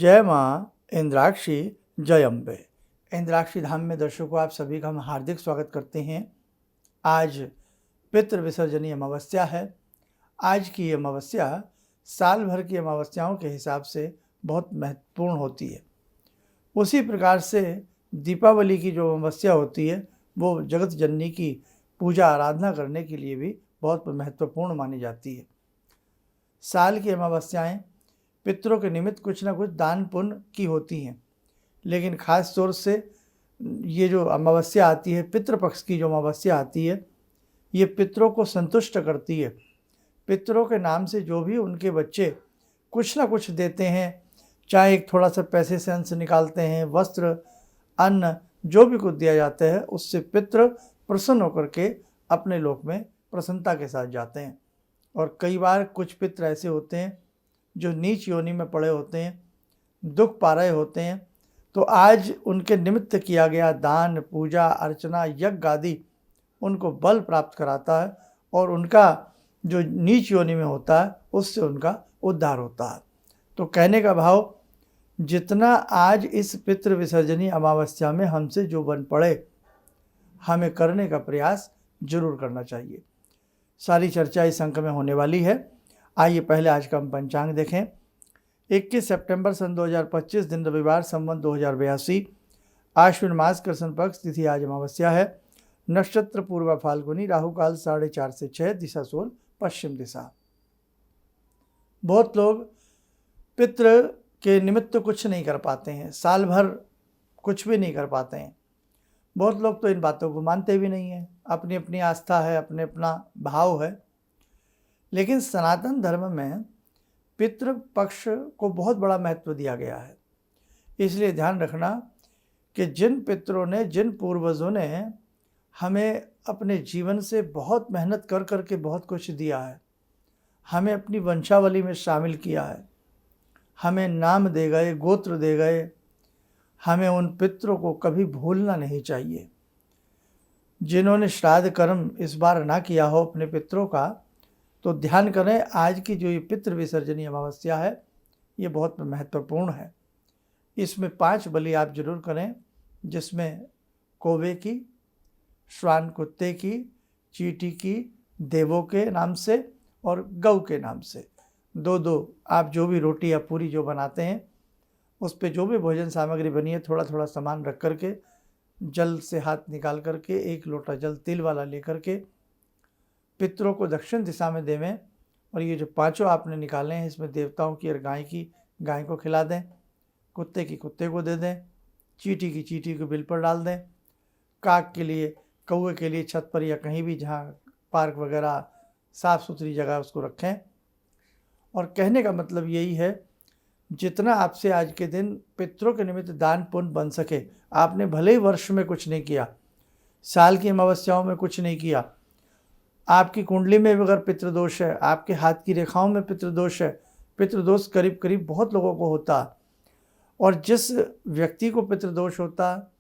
जय माँ इंद्राक्षी जय अम्बे। इंद्राक्षी धाम में दर्शकों आप सभी का हम हार्दिक स्वागत करते हैं। आज पितृ विसर्जनी अमावस्या है। आज की ये अमावस्या साल भर की अमावस्याओं के हिसाब से बहुत महत्वपूर्ण होती है। उसी प्रकार से दीपावली की जो अमावस्या होती है वो जगत जननी की पूजा आराधना करने के लिए भी बहुत महत्वपूर्ण मानी जाती है। साल की अमावस्याएं पितरों के निमित्त कुछ ना कुछ दान पुण्य की होती हैं, लेकिन ख़ास तौर से ये जो अमावस्या आती है, पितृपक्ष की जो अमावस्या आती है, ये पितरों को संतुष्ट करती है। पितरों के नाम से जो भी उनके बच्चे कुछ ना कुछ देते हैं, चाहे एक थोड़ा सा पैसे से अंश निकालते हैं, वस्त्र, अन्न, जो भी कुछ दिया जाता है, उससे पितृ प्रसन्न होकर के अपने लोक में प्रसन्नता के साथ जाते हैं। और कई बार कुछ पितृ ऐसे होते हैं जो नीच योनि में पड़े होते हैं, दुख पा रहे होते हैं, तो आज उनके निमित्त किया गया दान, पूजा, अर्चना, यज्ञ आदि उनको बल प्राप्त कराता है और उनका जो नीच योनि में होता है उससे उनका उद्धार होता है। तो कहने का भाव, जितना आज इस पितृ विसर्जनी अमावस्या में हमसे जो बन पड़े, हमें करने का प्रयास जरूर करना चाहिए। सारी चर्चा इस अंक में होने वाली है। आइए पहले आज का हम पंचांग देखें। 21 सितंबर सन 2025 दिन रविवार, संवत 2082, आश्विन मास कृष्ण पक्ष, तिथि आज अमावस्या है। नक्षत्र पूर्वा फाल्गुनी, राहु काल 4:30 से 6, दिशा सोल पश्चिम दिशा। बहुत लोग पितृ के निमित्त कुछ नहीं कर पाते हैं, साल भर कुछ भी नहीं कर पाते हैं। बहुत लोग तो इन बातों को मानते भी नहीं हैं, अपनी अपनी आस्था है, अपने अपना भाव है। लेकिन सनातन धर्म में पितृ पक्ष को बहुत बड़ा महत्व दिया गया है। इसलिए ध्यान रखना कि जिन पितरों ने, जिन पूर्वजों ने हमें अपने जीवन से बहुत मेहनत कर कर के बहुत कुछ दिया है, हमें अपनी वंशावली में शामिल किया है, हमें नाम दे गए, गोत्र दे गए, हमें उन पितरों को कभी भूलना नहीं चाहिए। जिन्होंने श्राद्ध कर्म इस बार ना किया हो अपने पितरों का, तो ध्यान करें, आज की जो ये पितृ विसर्जनी अमावस्या है ये बहुत महत्वपूर्ण है। इसमें 5 बलि आप जरूर करें, जिसमें कौवे की, श्वान कुत्ते की, चींटी की, देवों के नाम से और गौ के नाम से 2-2 आप जो भी रोटी या पूरी जो बनाते हैं उस पे जो भी भोजन सामग्री बनी है, थोड़ा थोड़ा सामान रख करके, जल से हाथ निकाल करके 1 लोटा जल तिल वाला लेकर के पितरों को दक्षिण दिशा में देवें। और ये जो 5 आपने निकाले हैं, इसमें देवताओं की और गाय की गाय को खिला दें, कुत्ते की कुत्ते को दे दें, चींटी की चींटी को बिल पर डाल दें, काक के लिए, कौवे के लिए छत पर या कहीं भी जहाँ पार्क वगैरह साफ़ सुथरी जगह उसको रखें। और कहने का मतलब यही है, जितना आपसे आज के दिन पितरों के निमित्त दान पुण्य बन सके, आपने भले ही वर्ष में कुछ नहीं किया, साल की अमावस्याओं में कुछ नहीं किया, आपकी कुंडली में अगर पितृदोष है, आपके हाथ की रेखाओं में पितृदोष है, पितृदोष करीब करीब बहुत लोगों को होता, और जिस व्यक्ति को पितृदोष होता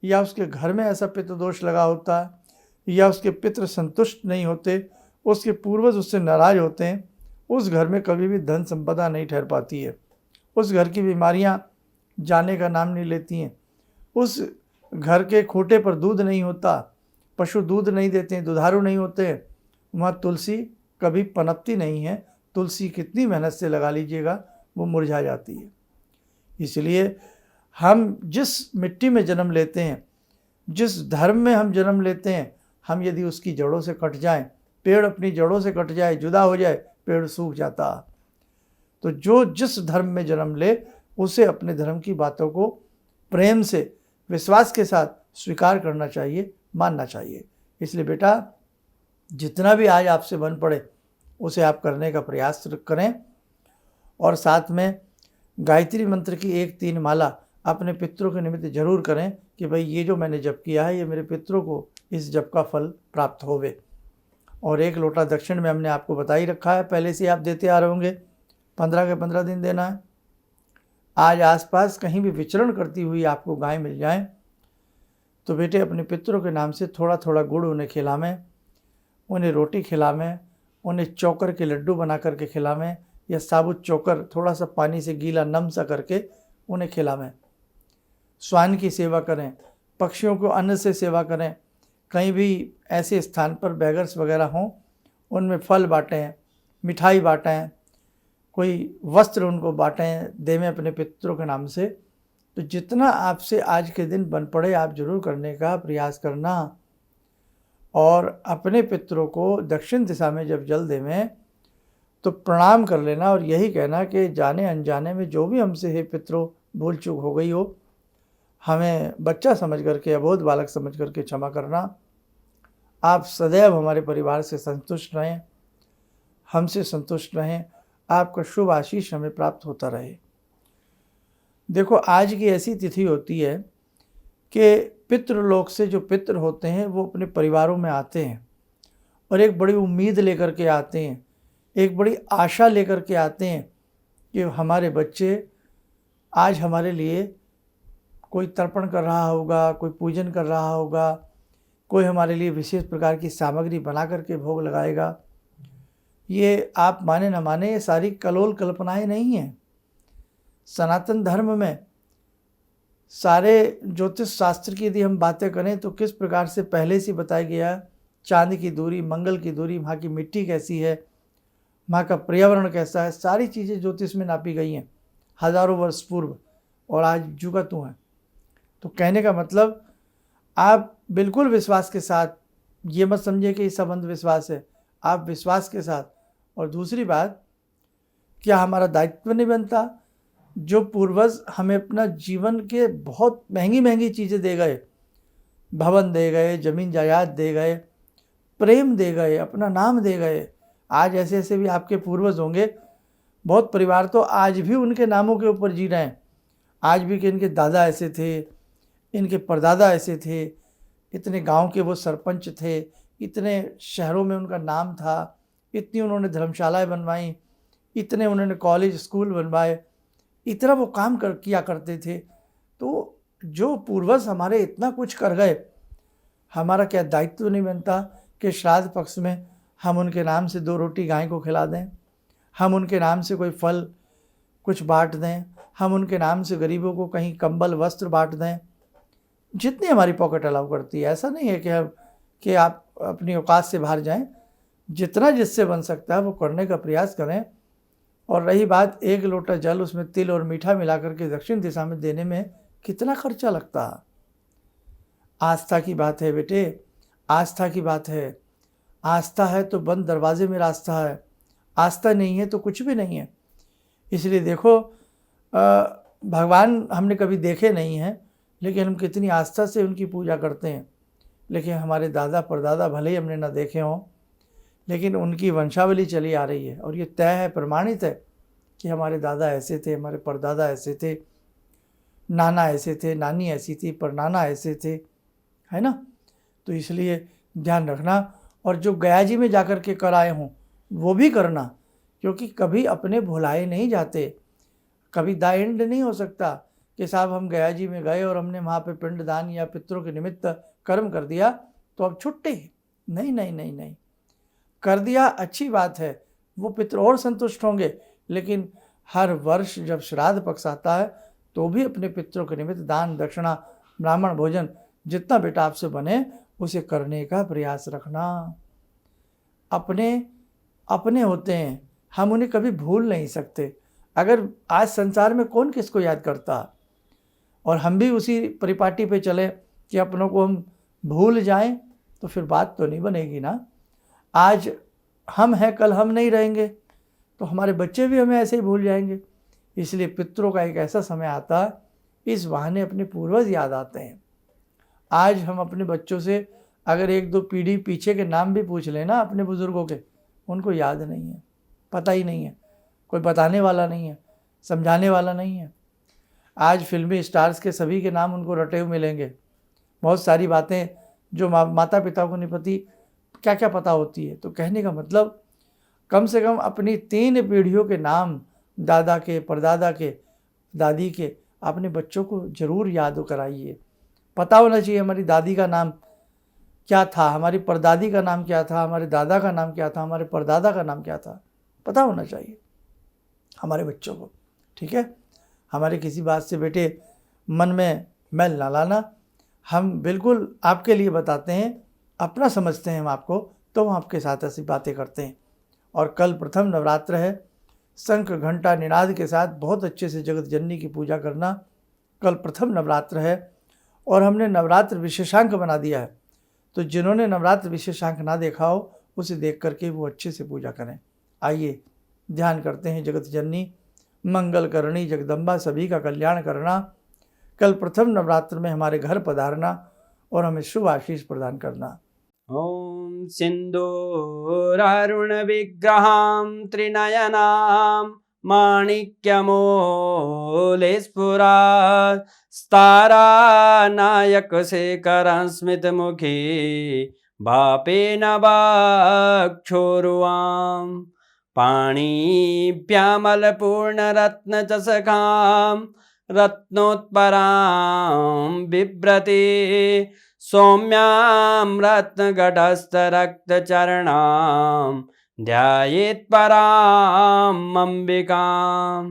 या उसके घर में ऐसा पितृदोष लगा होता या उसके पितृ संतुष्ट नहीं होते, उसके पूर्वज उससे नाराज होते हैं, उस घर में कभी भी धन संपदा नहीं ठहर पाती है। उस घर की बीमारियां जाने का नाम नहीं लेती हैं। उस घर के खूंटे पर दूध नहीं होता, पशु दूध नहीं देते हैं, दुधारू नहीं होते हैं, वहाँ तुलसी कभी पनपती नहीं है। तुलसी कितनी मेहनत से लगा लीजिएगा वो मुरझा जाती है। इसलिए हम जिस मिट्टी में जन्म लेते हैं, जिस धर्म में हम जन्म लेते हैं, हम यदि उसकी जड़ों से कट जाएं, पेड़ अपनी जड़ों से कट जाए, जुदा हो जाए, पेड़ सूख जाता। तो जो जिस धर्म में जन्म ले, उसे अपने धर्म की बातों को प्रेम से, विश्वास के साथ स्वीकार करना चाहिए, मानना चाहिए। इसलिए बेटा, जितना भी आज आपसे बन पड़े उसे आप करने का प्रयास करें। और साथ में गायत्री मंत्र की 1-3 माला अपने पितरों के निमित्त जरूर करें कि भाई ये जो मैंने जप किया है, ये मेरे पितरों को इस जप का फल प्राप्त होवे। और 1 लोटा दक्षिण में हमने आपको बता ही रखा है, पहले से आप देते आ रहे होंगे, 15 के 15 दिन देना है। आज आसपास कहीं भी विचरण करती हुई आपको गाय मिल जाए तो बेटे अपने पितरों के नाम से थोड़ा थोड़ा गुड़ उन्हें खिलावें, उन्हें रोटी खिलावें, उन्हें चोकर के लड्डू बना करके खिलावें, या साबुत चोकर थोड़ा सा पानी से गीला नम सा करके उन्हें खिलावें, स्वान की सेवा करें, पक्षियों को अन्न से सेवा करें, कहीं भी ऐसे स्थान पर बेगर्स वगैरह हों उनमें फल बाँटें, मिठाई बाँटें, कोई वस्त्र उनको बाँटें, देवें अपने पितरों के नाम से। तो जितना आपसे आज के दिन बन पड़े आप जरूर करने का प्रयास करना, और अपने पितरों को दक्षिण दिशा में जब जल देवें तो प्रणाम कर लेना और यही कहना कि जाने अनजाने में जो भी हमसे हे पितरों भूल चूक हो गई हो, हमें बच्चा समझ करके, अबोध बालक समझ करके क्षमा करना। आप सदैव हमारे परिवार से संतुष्ट रहें, हमसे संतुष्ट रहें, आपका शुभ आशीष हमें प्राप्त होता रहे। देखो, आज की ऐसी तिथि होती है कि पितृलोक से जो पितृ होते हैं वो अपने परिवारों में आते हैं और एक बड़ी उम्मीद लेकर के आते हैं, एक बड़ी आशा लेकर के आते हैं कि हमारे बच्चे आज हमारे लिए कोई तर्पण कर रहा होगा, कोई पूजन कर रहा होगा, कोई हमारे लिए विशेष प्रकार की सामग्री बना करके भोग लगाएगा। ये आप माने न माने, ये सारी कलोल कल्पनाएं नहीं हैं। सनातन धर्म में सारे ज्योतिष शास्त्र की यदि हम बातें करें तो किस प्रकार से पहले से बताया गया, चांद की दूरी, मंगल की दूरी, वहाँ की मिट्टी कैसी है, वहाँ का पर्यावरण कैसा है, सारी चीज़ें ज्योतिष में नापी गई हैं हज़ारों वर्ष पूर्व, और आज जुगा तू हैं। तो कहने का मतलब, आप बिल्कुल विश्वास के साथ, ये मत समझिए कि ये सब अंधविश्वास है, आप विश्वास के साथ। और दूसरी बात, क्या हमारा दायित्व नहीं बनता? जो पूर्वज हमें अपना जीवन के बहुत महंगी महंगी चीज़ें दे गए, भवन दे गए, ज़मीन जायदाद दे गए, प्रेम दे गए, अपना नाम दे गए। आज ऐसे ऐसे भी आपके पूर्वज होंगे, बहुत परिवार तो आज भी उनके नामों के ऊपर जी रहे हैं। आज भी कि इनके दादा ऐसे थे, इनके परदादा ऐसे थे, इतने गांव के वो सरपंच थे, इतने शहरों में उनका नाम था, इतनी उन्होंने धर्मशालाएं बनवाई, इतने उन्होंने कॉलेज स्कूल बनवाए, इतना वो काम किया करते थे। तो जो पूर्वज हमारे इतना कुछ कर गए, हमारा क्या दायित्व नहीं बनता कि श्राद्ध पक्ष में हम उनके नाम से 2 रोटी गाय को खिला दें, हम उनके नाम से कोई फल कुछ बांट दें, हम उनके नाम से गरीबों को कहीं कंबल वस्त्र बांट दें, जितनी हमारी पॉकेट अलाउ करती है। ऐसा नहीं है कि आप अपनी औकात से बाहर जाएं, जितना जिससे बन सकता है वो करने का प्रयास करें। और रही बात 1 लोटा जल, उसमें तिल और मीठा मिला करके दक्षिण दिशा में देने में कितना खर्चा लगता है। आस्था की बात है बेटे, आस्था की बात है। आस्था है तो बंद दरवाजे में रास्ता है, आस्था नहीं है तो कुछ भी नहीं है। इसलिए देखो, भगवान हमने कभी देखे नहीं हैं, लेकिन हम कितनी आस्था से उनकी पूजा करते हैं। लेकिन हमारे दादा परदादा भले ही हमने ना देखे हों, लेकिन उनकी वंशावली चली आ रही है और ये तय है, प्रमाणित है कि हमारे दादा ऐसे थे, हमारे परदादा ऐसे थे, नाना ऐसे थे, नानी ऐसी थी, परनाना ऐसे थे, है ना। तो इसलिए ध्यान रखना, और जो गया जी में जाकर के कर आए हों वो भी करना, क्योंकि कभी अपने भुलाए नहीं जाते। कभी द एंड नहीं हो सकता कि साहब हम गया जी में गए और हमने वहाँ पे पिंडदान या पितरों के निमित्त कर्म कर दिया तो अब छुट्टी। नहीं नहीं नहीं नहीं, कर दिया अच्छी बात है, वो पितर और संतुष्ट होंगे, लेकिन हर वर्ष जब श्राद्ध पक्ष आता है तो भी अपने पितरों के निमित्त दान दक्षिणा ब्राह्मण भोजन जितना बेटा आपसे बने उसे करने का प्रयास रखना। अपने अपने होते हैं, हम उन्हें कभी भूल नहीं सकते। अगर आज संसार में कौन किसको याद करता, और हम भी उसी परिपाटी पे चले कि अपनों को हम भूल जाएं, तो फिर बात तो नहीं बनेगी ना। आज हम हैं, कल हम नहीं रहेंगे, तो हमारे बच्चे भी हमें ऐसे ही भूल जाएंगे। इसलिए पितरों का एक ऐसा समय आता है, इस बहाने अपने पूर्वज याद आते हैं। आज हम अपने बच्चों से अगर 1-2 पीढ़ी पीछे के नाम भी पूछ लें ना अपने बुज़ुर्गों के, उनको याद नहीं है, पता ही नहीं है, कोई बताने वाला नहीं है, समझाने वाला नहीं है। आज फिल्मी स्टार्स के सभी के नाम उनको रटे हुए मिलेंगे। बहुत सारी बातें जो माता पिता को नहीं पती, क्या क्या पता होती है। तो कहने का मतलब, कम से कम अपनी 3 पीढ़ियों के नाम, दादा के, परदादा के, दादी के, अपने बच्चों को ज़रूर याद कराइए। पता होना चाहिए हमारी दादी का नाम क्या था, हमारी परदादी का नाम क्या था, हमारे दादा का नाम क्या था, हमारे परदादा का नाम क्या था, पता होना चाहिए हमारे बच्चों को। ठीक है, हमारे किसी बात से बेटे मन में मैल ना लाना। हम बिल्कुल आपके लिए बताते हैं, अपना समझते हैं हम आपको, तो हम आपके साथ ऐसी बातें करते हैं। और कल प्रथम नवरात्र है, शंख घंटा निनाद के साथ बहुत अच्छे से जगत जननी की पूजा करना। कल प्रथम नवरात्र है और हमने नवरात्र विशेषांक बना दिया है, तो जिन्होंने नवरात्र विशेषांक ना देखा हो उसे देख करके वो अच्छे से पूजा करें। आइए ध्यान करते हैं जगत जननी मंगल करणी जगदम्बा सभी का कल्याण करना। कल प्रथम नवरात्र में हमारे घर पधारना और हमें शुभ आशीष प्रदान करना। ॐ सिन्दूरारुण विग्रहां त्रिनयनां माणिक्यमूले स्तारानायकशेखरं स्मितमुखी बापेन वाक्षोरुवां पाणिभ्यामलपूर्णरत्नचषकां रत्नोत्परां बिभ्रति सौम्यां रत्नघटस्थरक्तचरणां ध्यायेत् पराम् अम्बिकां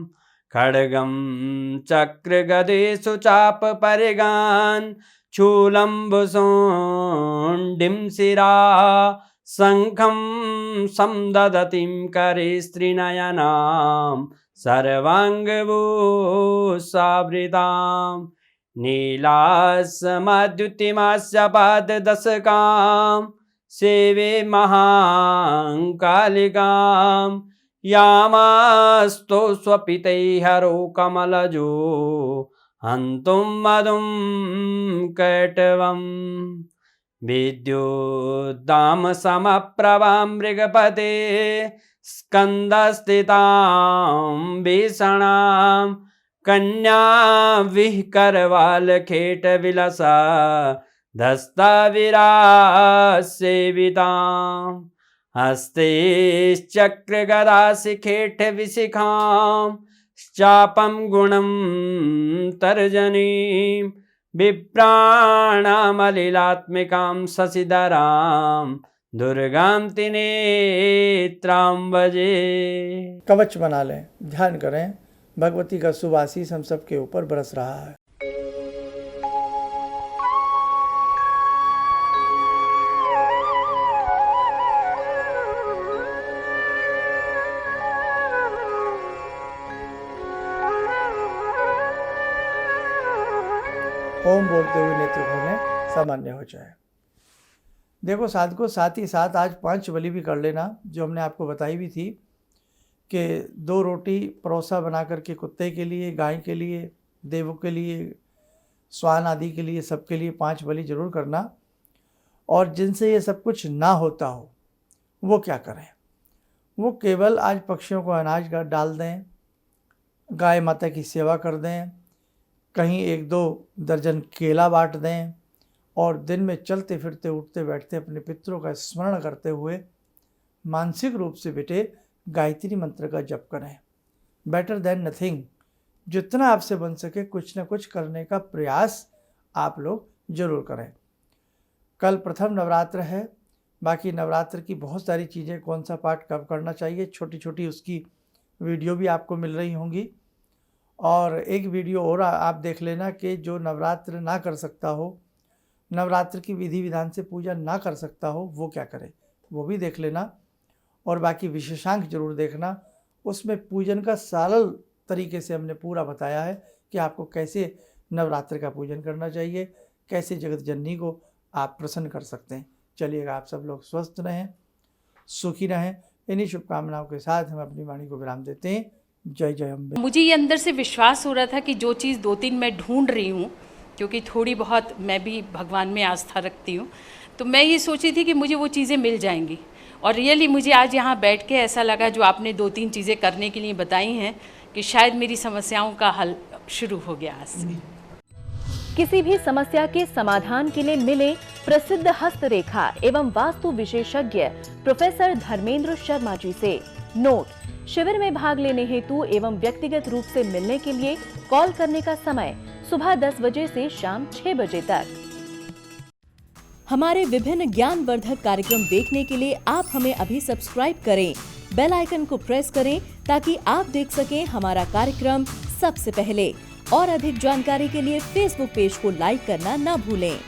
खड्गं चक्रगदेषु चापपरिगान् शूलम्बुशुण्डिं शिरा शङ्खं संदधतीं करे स्त्रीनयनां सर्वाङ्गभूषावृताम् नीलासमद्युतिमास्य पाददशकां सेवे महाकालिकां यामास्तो स्वपितैहरो कमलजो हन्तुं मधुं कैटवम् विद्युद्दाम समप्रभां मृगपते स्कन्दस्थितां भीषणां कन्या विहकरवालखेट विलसा धस्ताविरासेवितां हस्ते चक्रगदाशिखेट विशिखां चापं गुणं तर्जनीं विप्राणामलिलात्मिकां शशिधरां दुर्गां त्रिनेत्रां भजे। कवच बना लें, ध्यान करें, भगवती का शुभ आशीष हम सबके ऊपर बरस रहा है। ओम बोलते हुए नेत्र खोलें, सामान्य हो जाए। देखो साधकों, साथ ही साथ आज 5 बलि भी कर लेना, जो हमने आपको बताई भी थी कि 2 रोटी परोसा बना करके कुत्ते के लिए, गाय के लिए, देवों के लिए, स्वान आदि के लिए, सबके लिए 5 बलि जरूर करना। और जिनसे ये सब कुछ ना होता हो वो क्या करें? वो केवल आज पक्षियों को अनाज डाल दें, गाय माता की सेवा कर दें, कहीं 1-2 दर्जन केला बांट दें और दिन में चलते फिरते उठते बैठते अपने पितरों का स्मरण करते हुए मानसिक रूप से बेटे गायत्री मंत्र का जप करें। Better than nothing. जितना आपसे बन सके कुछ न कुछ करने का प्रयास आप लोग जरूर करें। कल प्रथम नवरात्र है, बाकी नवरात्र की बहुत सारी चीज़ें, कौन सा पाठ कब करना चाहिए, छोटी छोटी उसकी वीडियो भी आपको मिल रही होंगी। और एक वीडियो और आप देख लेना कि जो नवरात्र ना कर सकता हो, नवरात्र की विधि विधान से पूजा ना कर सकता हो, वो क्या करे, वो भी देख लेना। और बाकी विशेषांक जरूर देखना, उसमें पूजन का सरल तरीके से हमने पूरा बताया है कि आपको कैसे नवरात्र का पूजन करना चाहिए, कैसे जगत जननी को आप प्रसन्न कर सकते हैं। चलिएगा, आप सब लोग स्वस्थ रहें, सुखी रहें। इन्हीं शुभकामनाओं के साथ हम अपनी वाणी को विराम देते हैं। जय जय अम्बे। मुझे ये अंदर से विश्वास हो रहा था कि जो चीज़ 2-3 मैं ढूंढ रही हूँ, क्योंकि थोड़ी बहुत मैं भी भगवान में आस्था रखती हूँ, तो मैं ये सोची थी कि मुझे वो चीज़ें मिल जाएंगी। और रियली मुझे आज यहाँ बैठ के ऐसा लगा, जो आपने 2-3 चीज़ें करने के लिए बताई हैं, कि शायद मेरी समस्याओं का हल शुरू हो गया आज से। किसी भी समस्या के समाधान के लिए मिले प्रसिद्ध हस्तरेखा एवं वास्तु विशेषज्ञ प्रोफेसर धर्मेंद्र शर्मा जी से। नोट: शिविर में भाग लेने हेतु एवं व्यक्तिगत रूप से मिलने के लिए कॉल करने का समय सुबह 10 बजे से शाम 6 बजे तक। हमारे विभिन्न ज्ञानवर्धक कार्यक्रम देखने के लिए आप हमें अभी सब्सक्राइब करें, बेल आइकन को प्रेस करें ताकि आप देख सकें हमारा कार्यक्रम सबसे पहले। और अधिक जानकारी के लिए फेसबुक पेज को लाइक करना न भूलें।